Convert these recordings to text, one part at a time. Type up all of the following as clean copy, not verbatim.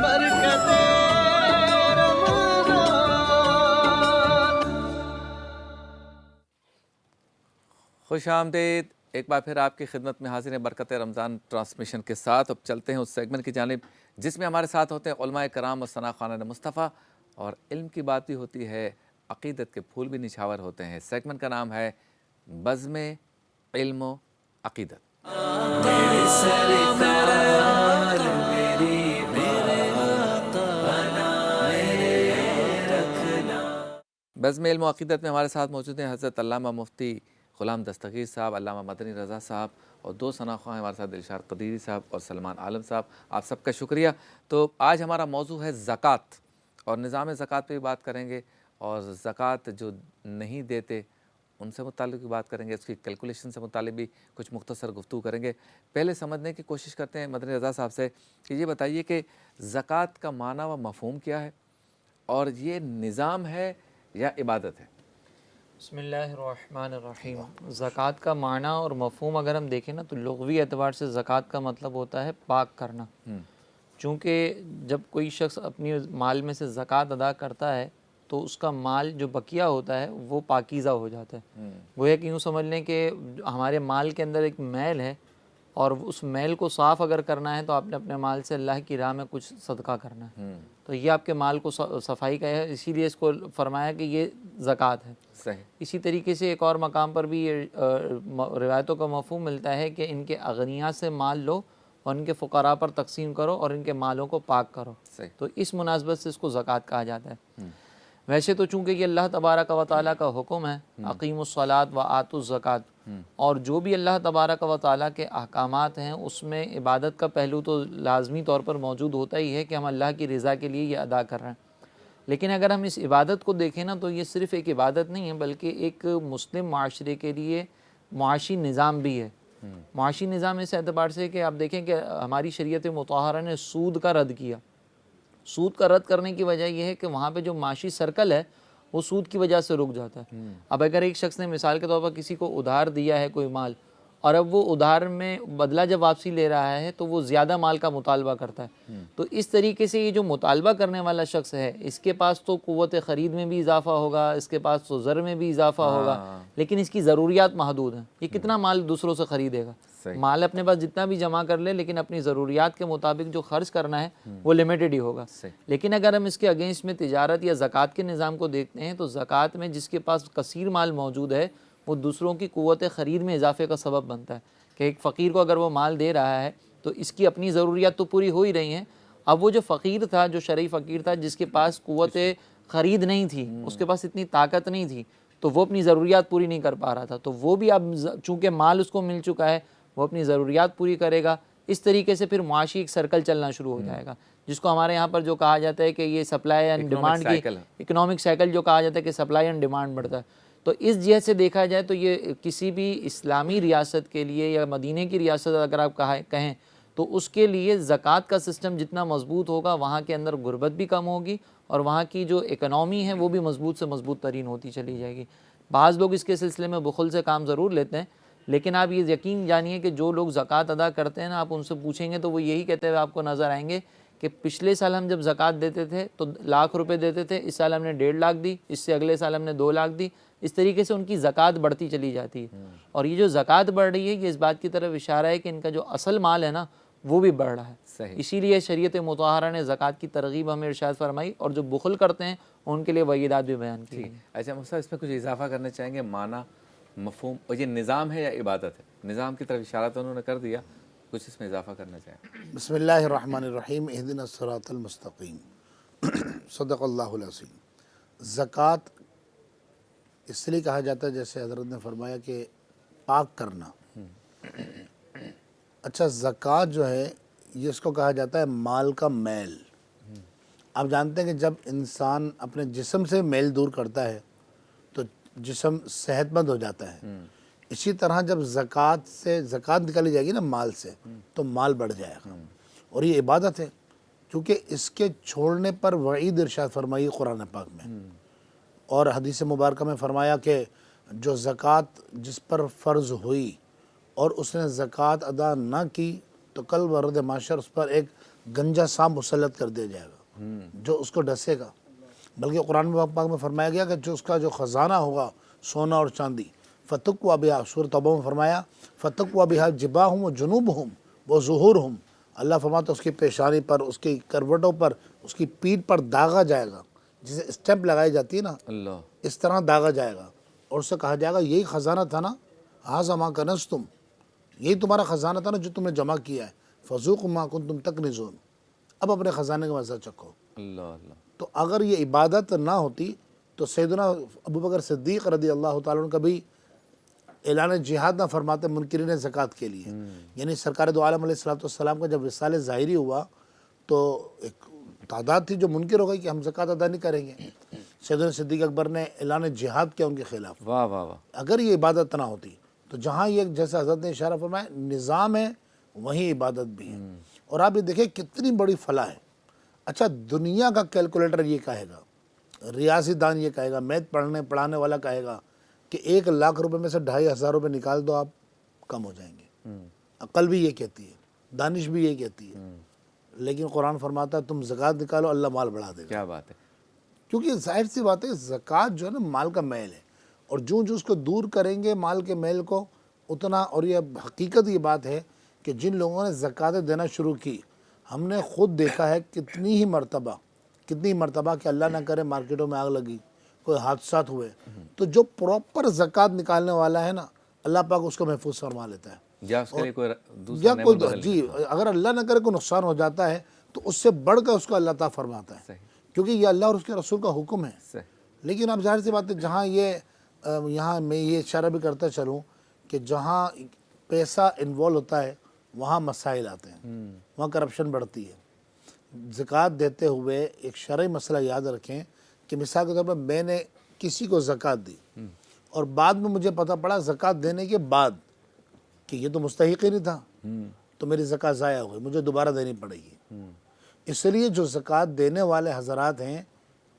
برکت رمضان۔ خوش آمدید، ایک بار پھر آپ کی خدمت میں حاضر ہیں برکت رمضان ٹرانسمیشن کے ساتھ۔ اب چلتے ہیں اس سیگمنٹ کی جانب جس میں ہمارے ساتھ ہوتے ہیں علماء کرام اور ثنا خوانان مصطفیٰ، اور علم کی بات بھی ہوتی ہے، عقیدت کے پھول بھی نچھاور ہوتے ہیں۔ سیگمنٹ کا نام ہے بزم علم و عقیدت۔ میرے سرکار میری بزم علم و عقیدت میں ہمارے ساتھ موجود ہیں حضرت علامہ مفتی غلام دستگیر صاحب، علامہ مدنی رضا صاحب، اور دو ثنا خواں ہیں ہمارے ساتھ، دلشاد قدیری صاحب اور سلمان عالم صاحب۔ آپ سب کا شکریہ۔ تو آج ہمارا موضوع ہے زکوٰۃ، اور نظام زکوٰۃ پہ بھی بات کریں گے، اور زکوٰۃ جو نہیں دیتے ان سے متعلق بھی بات کریں گے، اس کی کیلکولیشن سے متعلق بھی کچھ مختصر گفتگو کریں گے۔ پہلے سمجھنے کی کوشش کرتے ہیں مدنی رضا صاحب سے کہ یہ بتائیے کہ زکوٰۃ کا معنی و مفہوم کیا ہے، اور یہ نظام ہے یا عبادت ہے؟ بسم اللہ الرحمن الرحیم۔ زکوٰۃ کا معنی اور مفہوم اگر ہم دیکھیں نا تو لغوی اعتبار سے زکوٰۃ کا مطلب ہوتا ہے پاک کرنا۔ چونکہ جب کوئی شخص اپنی مال میں سے زکوٰۃ ادا کرتا ہے تو اس کا مال جو بقیہ ہوتا ہے وہ پاکیزہ ہو جاتا ہے۔ گویا کہ یوں سمجھ لیں کہ ہمارے مال کے اندر ایک میل ہے، اور اس میل کو صاف اگر کرنا ہے تو آپ نے اپنے مال سے اللہ کی راہ میں کچھ صدقہ کرنا ہے، تو یہ آپ کے مال کو صفائی کا ہے، اسی لیے اس کو فرمایا کہ یہ زکوٰۃ ہے۔ صحیح۔ اسی طریقے سے ایک اور مقام پر بھی یہ روایتوں کا مفہوم ملتا ہے کہ ان کے اغنیاء سے مال لو اور ان کے فقراء پر تقسیم کرو اور ان کے مالوں کو پاک کرو، تو اس مناسبت سے اس کو زکوٰۃ کہا جاتا ہے۔ ویسے تو چونکہ یہ اللہ تبارک و تعالیٰ کا حکم ہے، اقیم الصلاۃ و آتوا الزکوٰۃ، اور جو بھی اللہ تبارک و تعالیٰ کے احکامات ہیں اس میں عبادت کا پہلو تو لازمی طور پر موجود ہوتا ہی ہے کہ ہم اللہ کی رضا کے لیے یہ ادا کر رہے ہیں۔ لیکن اگر ہم اس عبادت کو دیکھیں نا تو یہ صرف ایک عبادت نہیں ہے، بلکہ ایک مسلم معاشرے کے لیے معاشی نظام بھی ہے۔ معاشی نظام اس اعتبار سے کہ آپ دیکھیں کہ ہماری شریعت مطہرہ نے سود کا رد کیا۔ سود کا رد کرنے کی وجہ یہ ہے کہ وہاں پہ جو معاشی سرکل ہے وہ سود کی وجہ سے رک جاتا ہے۔ اب اگر ایک شخص نے مثال کے طور پر کسی کو ادھار دیا ہے کوئی مال، اور اب وہ ادھار میں بدلہ جب واپسی لے رہا ہے تو وہ زیادہ مال کا مطالبہ کرتا ہے، تو اس طریقے سے یہ جو مطالبہ کرنے والا شخص ہے اس کے پاس تو قوت خرید میں بھی اضافہ ہوگا، اس کے پاس تو زر میں بھی اضافہ ہوگا، لیکن اس کی ضروریات محدود ہیں۔ یہ کتنا مال دوسروں سے خریدے گا؟ مال اپنے پاس جتنا بھی جمع کر لے لیکن اپنی ضروریات کے مطابق جو خرچ کرنا ہے وہ لمیٹڈ ہی ہوگا۔ لیکن اگر ہم اس کے اگینسٹ میں تجارت یا زکوٰۃ کے نظام کو دیکھتے ہیں تو زکوٰۃ میں جس کے پاس کثیر مال موجود ہے وہ دوسروں کی قوت خرید میں اضافے کا سبب بنتا ہے، کہ ایک فقیر کو اگر وہ مال دے رہا ہے تو اس کی اپنی ضروریات تو پوری ہو ہی رہی ہیں، اب وہ جو فقیر تھا، جو شرعی فقیر تھا، جس کے پاس قوت خرید نہیں تھی، اس کے پاس اتنی طاقت نہیں تھی، تو وہ اپنی ضروریات پوری نہیں کر پا رہا تھا، تو وہ بھی اب چونکہ مال اس کو مل چکا ہے وہ اپنی ضروریات پوری کرے گا۔ اس طریقے سے پھر معاشی ایک سرکل چلنا شروع ہو جائے گا، جس کو ہمارے یہاں پر جو کہا جاتا ہے کہ یہ سپلائی اینڈ ڈیمانڈ کی اکنامک سائیکل جو کہا جاتا ہے کہ سپلائی اینڈ ڈیمانڈ بڑھتا ہے۔ تو اس جہت سے دیکھا جائے تو یہ کسی بھی اسلامی ریاست کے لیے یا مدینے کی ریاست اگر آپ کہیں تو اس کے لیے زکوٰۃ کا سسٹم جتنا مضبوط ہوگا وہاں کے اندر غربت بھی کم ہوگی، اور وہاں کی جو اکنامی ہے وہ بھی مضبوط سے مضبوط ترین ہوتی چلی جائے گی۔ بعض لوگ اس کے سلسلے میں بخل سے کام ضرور لیتے ہیں، لیکن آپ یہ یقین جانیے کہ جو لوگ زکوٰۃ ادا کرتے ہیں نا، آپ ان سے پوچھیں گے تو وہ یہی کہتے ہوئے آپ کو نظر آئیں گے کہ پچھلے سال ہم جب زکوٰۃ دیتے تھے تو 1,00,000 روپے دیتے تھے، اس سال ہم نے 1.5 لاکھ دی، اس سے اگلے سال ہم نے 2 لاکھ دی۔ اس طریقے سے ان کی زکوٰۃ بڑھتی چلی جاتی ہے، اور یہ جو زکوٰۃ بڑھ رہی ہے یہ اس بات کی طرف اشارہ ہے کہ ان کا جو اصل مال ہے نا وہ بھی بڑھ رہا ہے۔ اسی لیے شریعت مطہرہ نے زکوٰۃ کی ترغیب ہمیں ارشاد فرمائی، اور جو بخل کرتے ہیں ان کے لیے وعیدات بھی بیان کی۔ اچھا مفتی صاحب، اس میں کچھ اضافہ کرنا چاہیں گے؟ معنی، مفہوم، اور یہ نظام ہے یا عبادت ہے؟ نظام کی طرف اشارہ تو انہوں نے کر دیا، کچھ اس میں اضافہ کرنا چاہیں؟ بسم اللہ الرحمن الرحیم، اہدنا الصراط المستقیم، صدق اللہ العظیم۔ زکوٰۃ اس لیے کہا جاتا ہے جیسے حضرت نے فرمایا کہ پاک کرنا۔ اچھا، زکوٰۃ جو ہے یہ اس کو کہا جاتا ہے مال کا میل۔ آپ جانتے ہیں کہ جب انسان اپنے جسم سے میل دور کرتا ہے تو جسم صحت مند ہو جاتا ہے، اسی طرح جب زکوٰۃ نکالی جائے گی نا مال سے تو مال بڑھ جائے گا، اور یہ عبادت ہے کیونکہ اس کے چھوڑنے پر وعید ارشاد فرمائی قرآن پاک میں، اور حدیث مبارکہ میں فرمایا کہ جو زکوٰۃ جس پر فرض ہوئی اور اس نے زکوٰۃ ادا نہ کی تو کل ورد محشر اس پر ایک گنجا سانپ مسلط کر دیا جائے گا جو اس کو ڈسے گا. بلکہ قرآن پاک میں فرمایا گیا کہ جو اس کا جو خزانہ ہوگا سونا اور چاندی, فتقوا بہا, سورۃ توبہ میں فرمایا فتقوا بہا جباہم و جنوبہم و ظہورہم, اللہ فرماتا اس کی پیشانی پر, اس کی کروٹوں پر, اس کی پیٹھ پر داغا جائے گا, جسے اسٹیمپ لگائی جاتی ہے نا, اللہ, اس طرح داغا جائے گا, اور اس سے کہا جائے گا یہی خزانہ تھا نا, ھذا ما کنزتم, یہی تمہارا خزانہ تھا نا جو تم نے جمع کیا ہے, فذوقوا ما کنتم تکنزون, اب اپنے خزانے کا مزہ چکھو. اللہ, اللہ, تو اگر یہ عبادت نہ ہوتی تو سیدنا ابوبکر صدیق رضی اللہ تعالیٰ عنہ کبھی اعلان جہاد نہ فرماتے منکرین زکوٰۃ کے لیے. یعنی سرکار دو عالم علیہ السلام کا جب وصال ظاہری ہوا تو ایک تعداد تھی جو منکر ہو گئی کہ ہم زکوٰۃ ادا نہیں کریں گے. سیدنا صدیق اکبر نے اعلان جہاد کیا ان کے خلاف. واہ واہ واہ, اگر یہ عبادت نہ ہوتی تو جہاں یہ جیسا حضرت نے اشارہ فرمایا نظام ہے وہیں عبادت بھی ہے. اور آپ یہ دیکھیں کتنی بڑی فلاح ہے. اچھا دنیا کا کیلکولیٹر یہ کہے گا, ریاضی دان یہ کہے گا, میتھ پڑھانے والا کہے گا کہ 1,00,000 روپے میں سے 2,500 روپے نکال دو آپ کم ہو جائیں گے. عقل بھی یہ کہتی ہے, دانش بھی یہ کہتی ہے, لیکن قرآن فرماتا ہے تم زکوٰۃ نکالو اللہ مال بڑھا دے گا. کیا بات ہے. کیونکہ ظاہر سی بات ہے زکوٰۃ جو ہے نا مال کا میل ہے, اور جو اس کو دور کریں گے مال کے میل کو اتنا, اور یہ حقیقت یہ بات ہے کہ جن لوگوں نے زکوٰۃ دینا شروع کی ہم نے خود دیکھا ہے کتنی مرتبہ کہ اللہ نہ کرے مارکیٹوں میں آگ لگی, کوئی حادثات ہوئے, تو جو پراپر زکوٰۃ نکالنے والا ہے نا اللہ پاک اس کو محفوظ فرما لیتا ہے. یا اس کے لیے کوئی یا دوسرا نعمت کوئی بدل جی اگر اللہ نہ کرے کوئی نقصان ہو جاتا ہے تو اس سے بڑھ کر اس کو اللہ تعالیٰ فرماتا ہے, صحیح, کیونکہ یہ اللہ اور اس کے رسول کا حکم ہے. صحیح, لیکن اب ظاہر سی بات ہے جہاں یہاں میں یہ اشارہ بھی کرتا چلوں کہ جہاں پیسہ انوالو ہوتا ہے وہاں مسائل آتے ہیں, وہاں کرپشن بڑھتی ہے. زکوٰۃ دیتے ہوئے ایک شرعی مسئلہ یاد رکھیں کہ مثال کے طور پر میں نے کسی کو زکوٰۃ دی اور بعد میں مجھے پتہ پڑا زکوٰۃ دینے کے بعد کہ یہ تو مستحق ہی نہیں تھا, تو میری زکوٰۃ ضائع ہو گئی, مجھے دوبارہ دینی پڑے گی. اس لیے جو زکوٰۃ دینے والے حضرات ہیں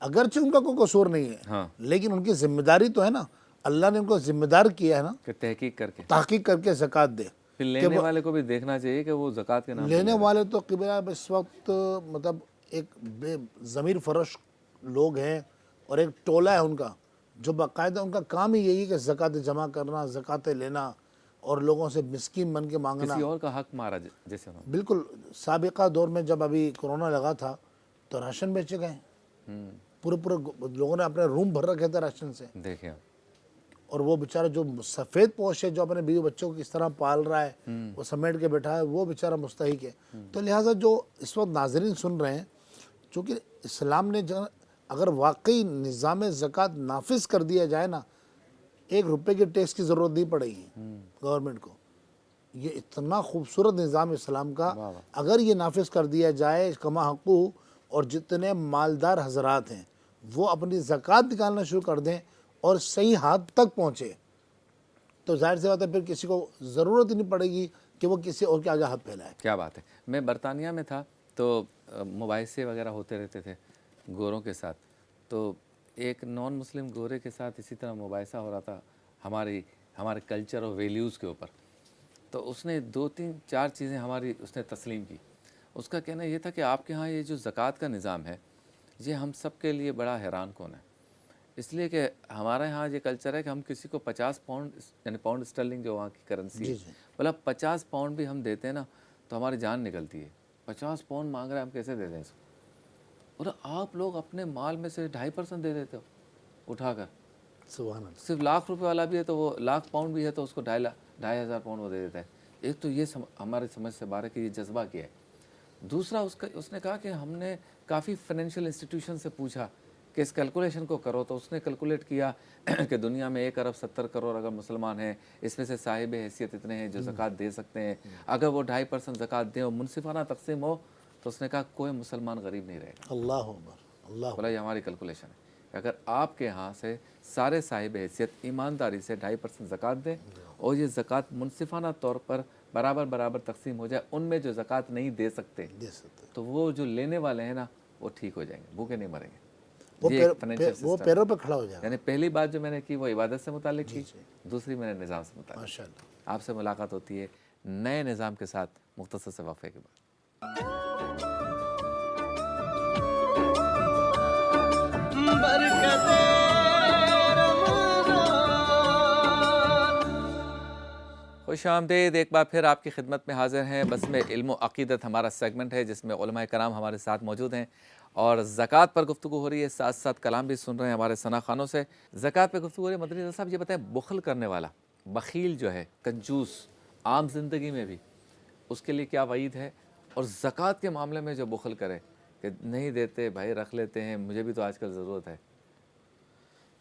اگرچہ ان کا کوئی قصور نہیں ہے, ہاں, لیکن ان کی ذمہ داری تو ہے نا, اللہ نے ان کو ذمہ دار کیا ہے نا کہ تحقیق کر کے تحقیق کر کے زکوٰۃ دے. پھر لینے والے کو بھی دیکھنا چاہیے کہ وہ زکوٰۃ کے نام سے لینے والے تو قبلہ اس وقت مطلب ایک بے ضمیر فرش لوگ ہیں, اور ایک ٹولہ ہے ان کا جو باقاعدہ ان کا کام ہی یہی ہے کہ زکوٰۃ جمع کرنا, زکوٰۃ لینا اور لوگوں سے مسکین بن کے مانگنا. کسی اور کا حق مارا جیسے انہوں بالکل. سابقہ دور میں جب ابھی کرونا لگا تھا تو راشن بیچے گئے, پورے لوگوں نے اپنے روم بھر رکھے تھے راشن سے. نے دیکھیں, اور وہ بیچارہ جو سفید پوش ہے جو اپنے بیوی بچوں کو کس طرح پال رہا ہے, وہ سمیٹ کے بیٹھا ہے, وہ بیچارہ مستحق ہے. تو لہٰذا جو اس وقت ناظرین سن رہے ہیں, چونکہ اسلام نے اگر واقعی نظام زکوٰۃ نافذ کر دیا جائے نا, 1 روپے کے ٹیکس کی ضرورت نہیں پڑے گی گورنمنٹ کو. یہ اتنا خوبصورت نظام اسلام کا اگر یہ نافذ کر دیا جائے کما حقوق, اور جتنے مالدار حضرات ہیں وہ اپنی زکوٰۃ نکالنا شروع کر دیں اور صحیح ہاتھ تک پہنچے, تو ظاہر سی بات ہے پھر کسی کو ضرورت ہی نہیں پڑے گی کہ وہ کسی اور کے آگے ہاتھ پھیلائے. کیا بات ہے. میں برطانیہ میں تھا تو مباحثے وغیرہ ہوتے رہتے تھے گوروں کے ساتھ, تو ایک نان مسلم گورے کے ساتھ اسی طرح مباحثہ ہو رہا تھا ہمارے کلچر اور ویلیوز کے اوپر. تو اس نے 2-3-4 چیزیں ہماری اس نے تسلیم کی. اس کا کہنا یہ تھا کہ آپ کے ہاں یہ جو زکوٰۃ کا نظام ہے یہ ہم سب کے لیے بڑا حیران کن ہے, اس لیے کہ ہمارے ہاں یہ کلچر ہے کہ ہم کسی کو 50 پاؤنڈ یعنی پاؤنڈ اسٹرلنگ جو وہاں کی کرنسی ہے, بولا 50 پاؤنڈ بھی ہم دیتے ہیں نا تو ہماری جان نکلتی ہے. 50 پاؤنڈ مانگ رہے ہیں, ہم کیسے دے دیں اس کو؟ اور آپ لوگ اپنے مال میں سے 2.5% دے دیتے ہو اٹھا کر. سبحان اللہ. صرف 1,00,000 روپے والا بھی ہے تو وہ 1,00,000 پاؤنڈ بھی ہے تو اس کو 2,500 پاؤنڈ وہ دے دیتا ہے. ایک تو یہ ہمارے سمجھ سے باہر ہے کہ یہ جذبہ کیا ہے. دوسرا اس نے کہا کہ ہم نے کافی فائنینشیل انسٹیٹیوشن سے پوچھا کہ اس کیلکولیشن کو کرو, تو اس نے کیلکولیٹ کیا کہ دنیا میں 1,70 کروڑ اگر مسلمان ہیں, اس میں سے صاحب حیثیت اتنے ہیں جو زکوٰۃ دے سکتے ہیں. اگر وہ 2.5% زکوٰۃ دیں اور منصفانہ تقسیم ہو تو اس نے کہا کوئی مسلمان غریب نہیں رہے گا. اللہ اکبر. اللہ بولا یہ ہماری کیلکولیشن ہے کہ اگر آپ کے ہاں سے سارے صاحب حیثیت ایمانداری سے 2.5% زکوٰۃ دیں اور یہ زکوٰۃ منصفانہ طور پر برابر تقسیم ہو جائے, ان میں جو زکوٰۃ نہیں دے سکتے تو وہ جو لینے والے ہیں نا وہ ٹھیک ہو جائیں گے, بھوکے نہیں مریں گے. وہ پیروں پہ کھڑا ہو جائے گا. یعنی پہلی بات جو میں نے کی وہ عبادت سے متعلق کی, دوسری میں نے نظام سے متعلق. ماشاءاللہ. آپ سے ملاقات ہوتی ہے نئے نظام کے ساتھ مختصر سے وقفے کے بعد. خوش آمدید، ایک بار پھر آپ کی خدمت میں حاضر ہیں بسم علم و عقیدت ہمارا سیگمنٹ ہے جس میں علماء کرام ہمارے ساتھ موجود ہیں اور زکوٰۃ پر گفتگو ہو رہی ہے، ساتھ ساتھ کلام بھی سن رہے ہیں ہمارے ثنا خانوں سے۔ زکوٰۃ پہ گفتگو ہو رہی ہے۔ مدنی رضا صاحب یہ بتائیں، بخل کرنے والا، بخیل جو ہے، کنجوس، عام زندگی میں بھی اس کے لیے کیا وعید ہے؟ اور زکوٰۃ کے معاملے میں جو بخل کرے کہ نہیں دیتے بھائی، رکھ لیتے ہیں، مجھے بھی تو آج کل ضرورت ہے،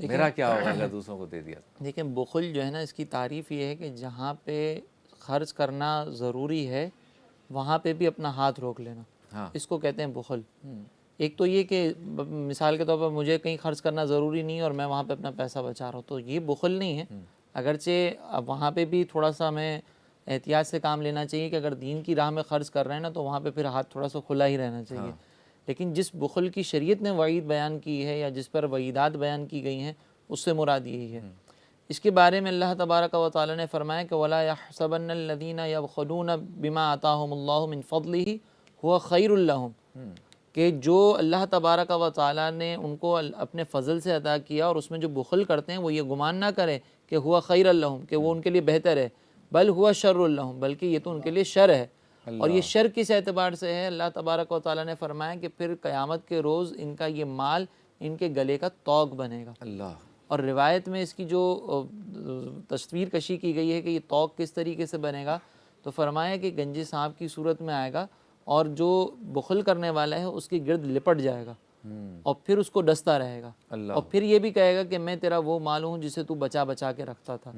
میرا کیا ہوگا اگر دوسروں کو دے دیا؟ دیکھیں بخل جو ہے نا، اس کی تعریف یہ ہے کہ جہاں پہ خرچ کرنا ضروری ہے وہاں پہ بھی اپنا ہاتھ روک لینا، ہاں، اس کو کہتے ہیں بخل۔ ایک تو یہ کہ مثال کے طور پر مجھے کہیں خرچ کرنا ضروری نہیں ہے اور میں وہاں پہ اپنا پیسہ بچا رہا ہوں، تو یہ بخل نہیں ہے۔ اگرچہ وہاں پہ بھی تھوڑا سا ہمیں احتیاط سے کام لینا چاہیے کہ اگر دین کی راہ میں خرچ کر رہے ہیں نا تو وہاں پہ پھر ہاتھ تھوڑا سا کھلا ہی رہنا چاہیے۔ لیکن جس بخل کی شریعت نے وعید بیان کی ہے یا جس پر وعیدات بیان کی گئی ہیں، اس سے مراد یہی ہے۔ اس کے بارے میں اللہ تبارک و تعالی نے فرمایا کہ وَلَا يَحْسَبَنَّ الَّذِينَ يَبْخَلُونَ بِمَا آتَاهُمُ اللَّهُ مِنْ فَضْلِهِ هُوَ خَيْرٌ لَهُمْ، کہ جو اللہ تبارک و تعالی نے ان کو اپنے فضل سے عطا کیا اور اس میں جو بخل کرتے ہیں وہ یہ گمان نہ کرے کہ ہوا خیر لہم، کہ وہ ان کے لیے بہتر ہے، بل ہوا شر لہم، بلکہ یہ تو ان کے لیے شر ہے۔ اور یہ شر کس اعتبار سے ہے؟ اللہ تبارک و تعالی نے فرمایا کہ پھر قیامت کے روز ان کا یہ مال ان کے گلے کا طوق بنے گا۔ اللہ، اور روایت میں اس کی جو تصویر کشی کی گئی ہے کہ یہ طوق کس طریقے سے بنے گا، تو فرمایا کہ گنجی سانپ کی صورت میں آئے گا اور جو بخل کرنے والا ہے اس کی گرد لپٹ جائے گا اور پھر اس کو ڈستا رہے گا، اور پھر یہ بھی کہے گا کہ میں تیرا وہ مال ہوں جسے تو بچا بچا کے رکھتا تھا۔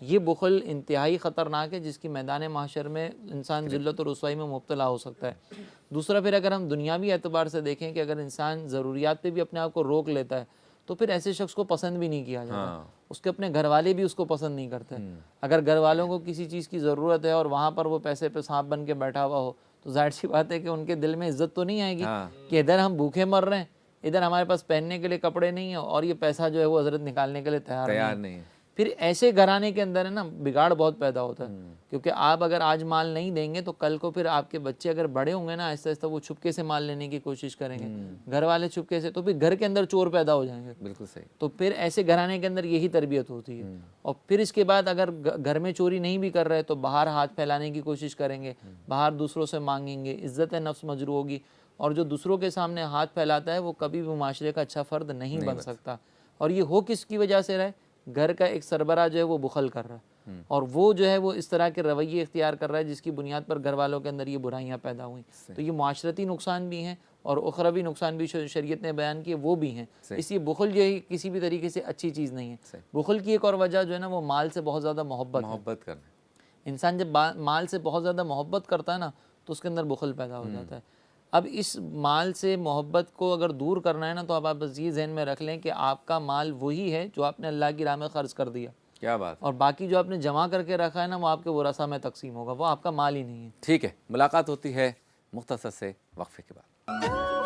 یہ بخل انتہائی خطرناک ہے جس کی میدان محشر میں انسان ذلت و رسوائی میں مبتلا ہو سکتا ہے۔ دوسرا پھر اگر ہم دنیاوی اعتبار سے دیکھیں کہ اگر انسان ضروریات پہ بھی اپنے آپ کو روک لیتا ہے تو پھر ایسے شخص کو پسند بھی نہیں کیا جاتا، اس کے اپنے گھر والے بھی اس کو پسند نہیں کرتے۔ اگر گھر والوں کو کسی چیز کی ضرورت ہے اور وہاں پر وہ پیسے پہ سانپ بن کے بیٹھا ہوا ہو تو ظاہر سی بات ہے کہ ان کے دل میں عزت تو نہیں آئے گی کہ ادھر ہم بھوکے مر رہے ہیں، ادھر ہمارے پاس پہننے کے لیے کپڑے نہیں ہیں اور یہ پیسہ جو ہے وہ حضرت نکالنے کے لیے تیار نہیں ہے۔ پھر ایسے گھرانے کے اندر ہے نا بگاڑ بہت پیدا ہوتا ہے، کیونکہ آپ اگر آج مال نہیں دیں گے تو کل کو پھر آپ کے بچے اگر بڑے ہوں گے نا آہستہ آہستہ وہ چھپکے سے مال لینے کی کوشش کریں گے، گھر والے چھپکے سے، تو پھر گھر کے اندر چور پیدا ہو جائیں گے۔ بالکل صحیح۔ تو پھر ایسے گھرانے کے اندر یہی تربیت ہوتی ہے۔ اور پھر اس کے بعد اگر گھر میں چوری نہیں بھی کر رہے تو باہر ہاتھ پھیلانے کی کوشش کریں گے، باہر دوسروں سے مانگیں گے، عزت نفس مجروح ہوگی، اور جو دوسروں کے سامنے ہاتھ پھیلاتا ہے وہ کبھی بھی معاشرے کا اچھا فرد نہیں بن سکتا۔ اور یہ ہو کس کی وجہ سے رہے؟ گھر کا ایک سربراہ جو ہے وہ بخل کر رہا ہے اور وہ جو ہے وہ اس طرح کے رویے اختیار کر رہا ہے جس کی بنیاد پر گھر والوں کے اندر یہ برائیاں پیدا ہوئیں۔ تو یہ معاشرتی نقصان بھی ہیں اور اخروی نقصان بھی شریعت نے بیان کیے وہ بھی ہیں۔ اس لیے بخل جو ہے کسی بھی طریقے سے اچھی چیز نہیں ہے۔ بخل کی ایک اور وجہ جو ہے نا وہ مال سے بہت زیادہ محبت کرنا۔ انسان جب مال سے بہت زیادہ محبت کرتا ہے نا تو اس کے اندر بخل پیدا ہو جاتا ہے۔ اب اس مال سے محبت کو اگر دور کرنا ہے نا تو آپ بس یہ ذہن میں رکھ لیں کہ آپ کا مال وہی ہے جو آپ نے اللہ کی راہ میں خرچ کر دیا، کیا بات، اور باقی جو آپ نے جمع کر کے رکھا ہے نا وہ آپ کے ورثہ میں تقسیم ہوگا، وہ آپ کا مال ہی نہیں ہے۔ ٹھیک ہے، ملاقات ہوتی ہے مختصر سے وقفے کے بعد۔